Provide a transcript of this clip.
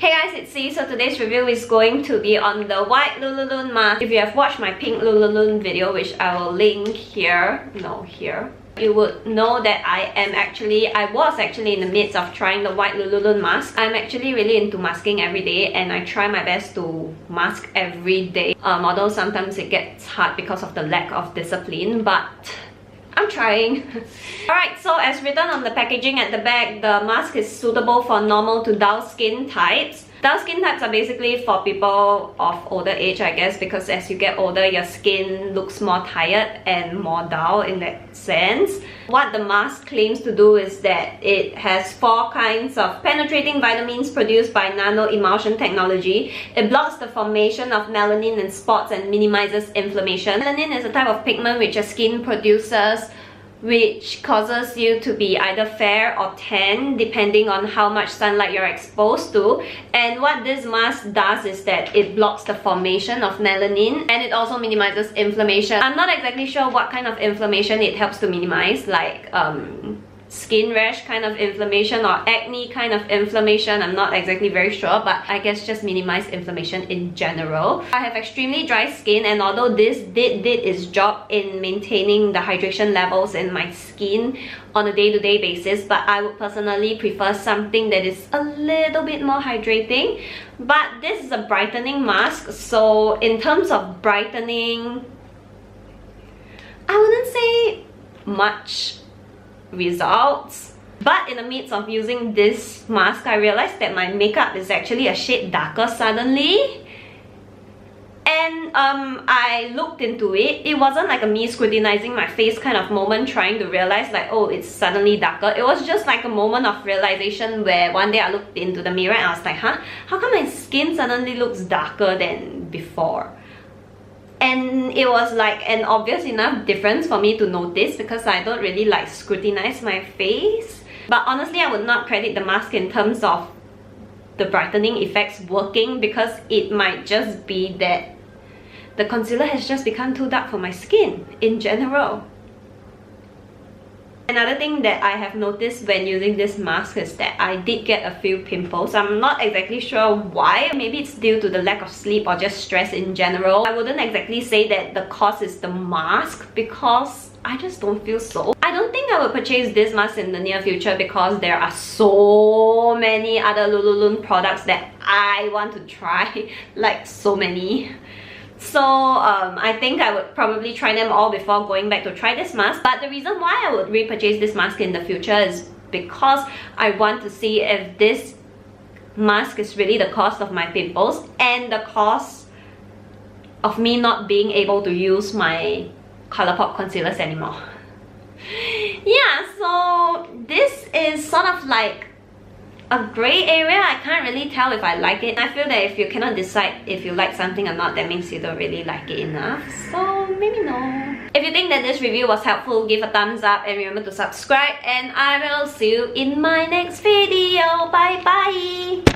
Hey guys, it's C. So today's review is going to be on the white Lululun mask. If you have watched my pink Lululun video, which I will link here, you would know that I was actually in the midst of trying the white Lululun mask. I'm actually really into masking every day and I try my best to mask every day. Although sometimes it gets hard because of the lack of discipline, but I'm trying. Alright, so as written on the packaging at the back, the mask is suitable for normal to dull skin types. Dull skin types are basically for people of older age, I guess, because as you get older, your skin looks more tired and more dull in that sense. What the mask claims to do is that it has 4 kinds of penetrating vitamins produced by nano-emulsion technology. It blocks the formation of melanin in spots and minimizes inflammation. Melanin is a type of pigment which your skin produces, which causes you to be either fair or tan depending on how much sunlight you're exposed to. And what this mask does is that it blocks the formation of melanin and it also minimizes inflammation. I'm not exactly sure what kind of inflammation it helps to minimize, like skin rash kind of inflammation or acne kind of inflammation. I'm not exactly very sure, but I guess just minimize inflammation in general. I have extremely dry skin, and although this did its job in maintaining the hydration levels in my skin on a day-to-day basis, but I would personally prefer something that is a little bit more hydrating. But this is a brightening mask, so in terms of brightening, I wouldn't say much results. But in the midst of using this mask, I realized that my makeup is actually a shade darker suddenly. And I looked into it. It wasn't like a me scrutinizing my face kind of moment, trying to realize like, oh, it's suddenly darker. It was just like a moment of realization where one day I looked into the mirror and I was like, huh? How come my skin suddenly looks darker than before? And it was like an obvious enough difference for me to notice because I don't really like scrutinize my face. But honestly, I would not credit the mask in terms of the brightening effects working, because it might just be that the concealer has just become too dark for my skin in general. Another thing that I have noticed when using this mask is that I did get a few pimples. I'm not exactly sure why. Maybe it's due to the lack of sleep or just stress in general. I wouldn't exactly say that the cause is the mask because I just don't feel so. I don't think I will purchase this mask in the near future because there are so many other Lululun products that I want to try. Like so many. So I think I would probably try them all before going back to try this mask. But the reason why I would repurchase this mask in the future is because I want to see if this mask is really the cause of my pimples and the cause of me not being able to use my Colourpop concealers anymore. Yeah, so this is sort of like a grey area. I can't really tell if I like it. I feel that if you cannot decide if you like something or not, that means you don't really like it enough. So maybe no. If you think that this review was helpful, give a thumbs up and remember to subscribe, and I will see you in my next video. Bye bye!